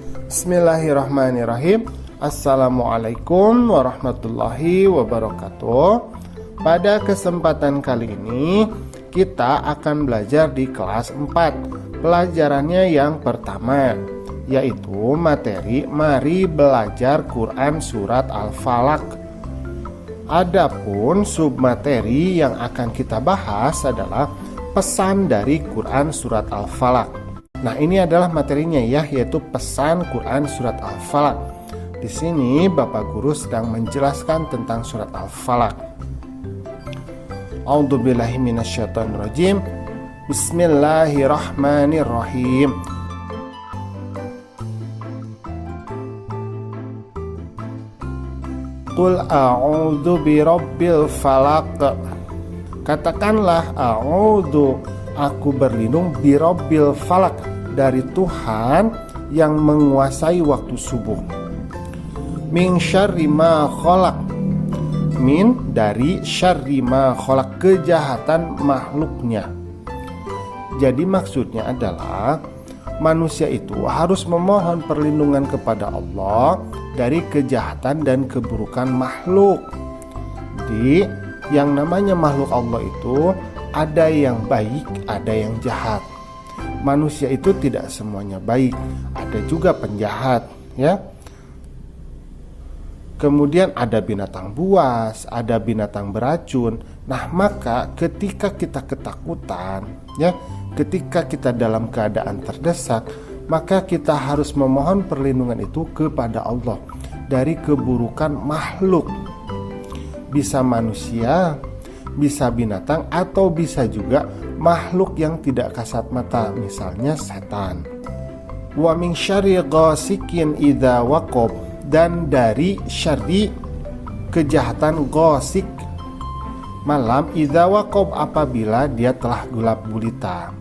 Bismillahirrahmanirrahim. Assalamualaikum warahmatullahi wabarakatuh. Pada kesempatan kali ini kita akan belajar di kelas 4. Pelajarannya yang pertama, yaitu materi Mari Belajar Quran Surat Al-Falaq. Adapun submateri yang akan kita bahas adalah pesan dari Quran Surat Al-Falaq. Nah, ini adalah materinya ya, yaitu pesan Quran Surat Al-Falaq. Di sini Bapak Guru sedang menjelaskan tentang Surat Al-Falaq. A'udzubillahi minasyaitonirrajim. Bismillahirrahmanirrahim. Qul a'udzu birabbil falaq. Katakanlah a'udzu, aku berlindung, birabbil falaq, dari Tuhan yang menguasai waktu subuh. Min syarri ma khalaq. Min dari syarri ma khalaq, kejahatan makhluknya. Jadi maksudnya adalah manusia itu harus memohon perlindungan kepada Allah dari kejahatan dan keburukan makhluk. Jadi yang namanya makhluk Allah itu ada yang baik, ada yang jahat. Manusia itu tidak semuanya baik, ada juga penjahat, ya. Kemudian ada binatang buas, ada binatang beracun. Nah, maka ketika kita ketakutan, ya, ketika kita dalam keadaan terdesak, maka kita harus memohon perlindungan itu kepada Allah dari keburukan makhluk. Bisa manusia, bisa binatang, atau bisa juga makhluk yang tidak kasat mata, misalnya setan. Wa min syarri ghasikin idza waqab, dan dari syarri kejahatan ghasik, malam, idza waqab, apabila dia telah gelap gulita.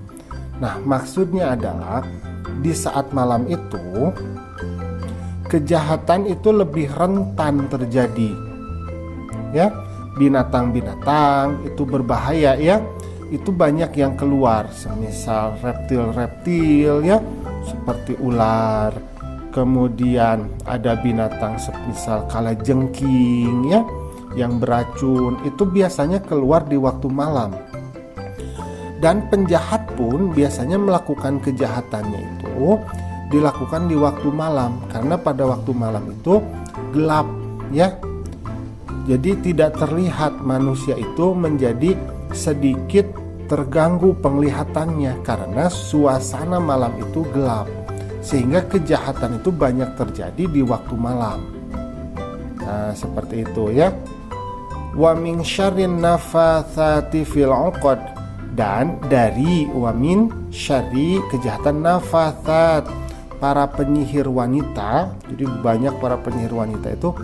Nah, maksudnya adalah di saat malam itu kejahatan itu lebih rentan terjadi, ya. Binatang-binatang itu berbahaya, ya. Itu banyak yang keluar, semisal reptil-reptil, ya, seperti ular. Kemudian ada binatang semisal kalajengking, ya, yang beracun. Itu biasanya keluar di waktu malam. Dan penjahat pun biasanya melakukan kejahatannya itu dilakukan di waktu malam, karena pada waktu malam itu gelap, ya. Jadi tidak terlihat, manusia itu menjadi sedikit terganggu penglihatannya karena suasana malam itu gelap, sehingga kejahatan itu banyak terjadi di waktu malam. Nah, seperti itu, ya. Wa min syarrin nafatsati fil 'uqad, dan dari wa min syarri, kejahatan nafatsat, para penyihir wanita. Jadi banyak para penyihir wanita itu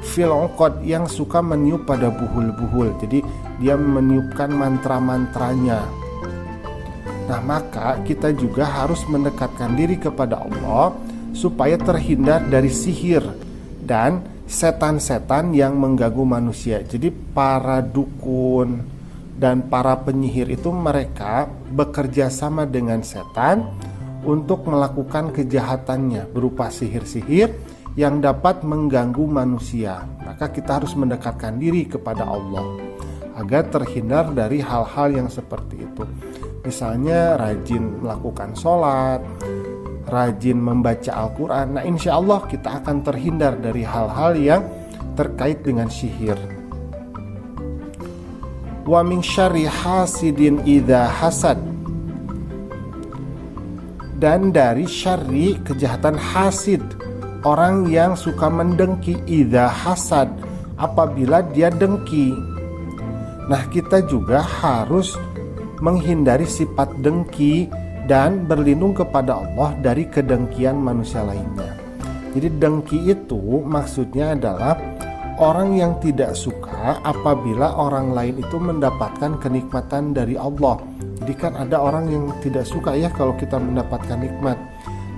fil 'uqad, yang suka meniup pada buhul-buhul. Jadi dia meniupkan mantra-mantranya. Nah, maka kita juga harus mendekatkan diri kepada Allah supaya terhindar dari sihir dan setan-setan yang mengganggu manusia. Jadi para dukun dan para penyihir itu mereka bekerja sama dengan setan untuk melakukan kejahatannya berupa sihir-sihir yang dapat mengganggu manusia. Maka kita harus mendekatkan diri kepada Allah agar terhindar dari hal-hal yang seperti itu. Misalnya rajin melakukan sholat, rajin membaca Al-Quran. Nah, insya Allah kita akan terhindar dari hal-hal yang terkait dengan sihir. Wa min syarri hasidin idza hasad, dan dari syarri kejahatan hasid, orang yang suka mendengki, idza hasad, apabila dia dengki. Nah, kita juga harus menghindari sifat dengki dan berlindung kepada Allah dari kedengkian manusia lainnya. Jadi dengki itu maksudnya adalah orang yang tidak suka apabila orang lain itu mendapatkan kenikmatan dari Allah. Jadi kan ada orang yang tidak suka, ya, kalau kita mendapatkan nikmat.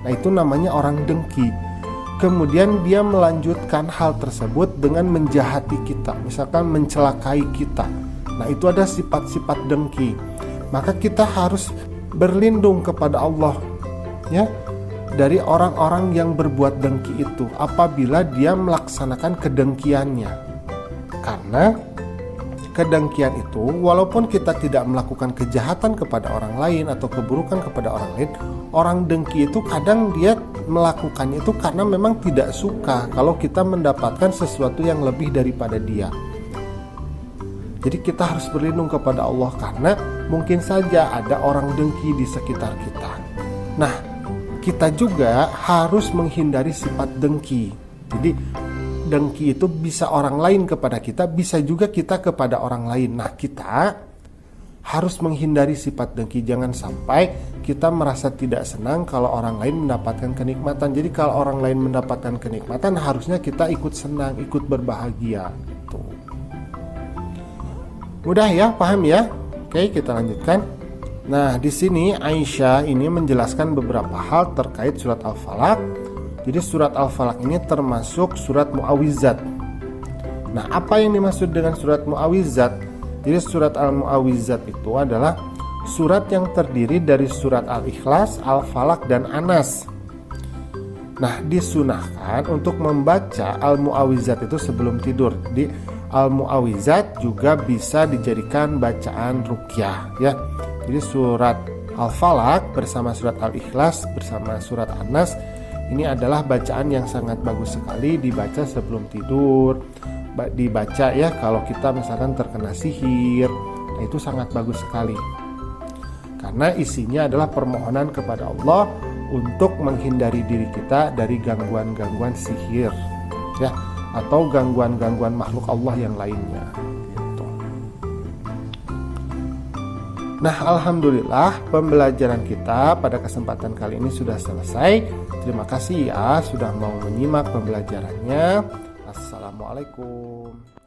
Nah, itu namanya orang dengki. Kemudian dia melanjutkan hal tersebut dengan menjahati kita, misalkan mencelakai kita. Nah, itu ada sifat-sifat dengki. Maka kita harus berlindung kepada Allah, ya, dari orang-orang yang berbuat dengki itu apabila dia melaksanakan kedengkiannya. Karena kedengkian itu, walaupun kita tidak melakukan kejahatan kepada orang lain atau keburukan kepada orang lain, orang dengki itu kadang dia melakukannya itu karena memang tidak suka kalau kita mendapatkan sesuatu yang lebih daripada dia. Jadi kita harus berlindung kepada Allah karena mungkin saja ada orang dengki di sekitar kita. Nah, kita juga harus menghindari sifat dengki. Jadi dengki itu bisa orang lain kepada kita, bisa juga kita kepada orang lain. Nah, kita harus menghindari sifat dengki. Jangan sampai kita merasa tidak senang kalau orang lain mendapatkan kenikmatan. Jadi kalau orang lain mendapatkan kenikmatan, harusnya kita ikut senang, ikut berbahagia gitu. Mudah ya, paham ya? Oke, kita lanjutkan. Nah, di sini Aisyah ini menjelaskan beberapa hal terkait surat Al-Falaq. Jadi surat Al-Falaq ini termasuk surat mu'awizat. Nah, apa yang dimaksud dengan surat mu'awizat? Jadi surat Al-Mu'awizat itu adalah surat yang terdiri dari surat Al-Ikhlas, Al-Falaq, dan Anas. Nah, disunahkan untuk membaca Al-Mu'awizat itu sebelum tidur. Jadi Al-Mu'awizat juga bisa dijadikan bacaan ruqyah ya. Jadi surat Al-Falaq bersama surat Al-Ikhlas bersama surat Anas ini adalah bacaan yang sangat bagus sekali dibaca sebelum tidur. Dibaca ya kalau kita misalkan terkena sihir. Nah, itu sangat bagus sekali. Karena isinya adalah permohonan kepada Allah untuk menghindari diri kita dari gangguan-gangguan sihir ya, atau gangguan-gangguan makhluk Allah yang lainnya gitu. Nah, alhamdulillah pembelajaran kita pada kesempatan kali ini sudah selesai. Terima kasih ya sudah mau menyimak pembelajarannya. Assalamualaikum.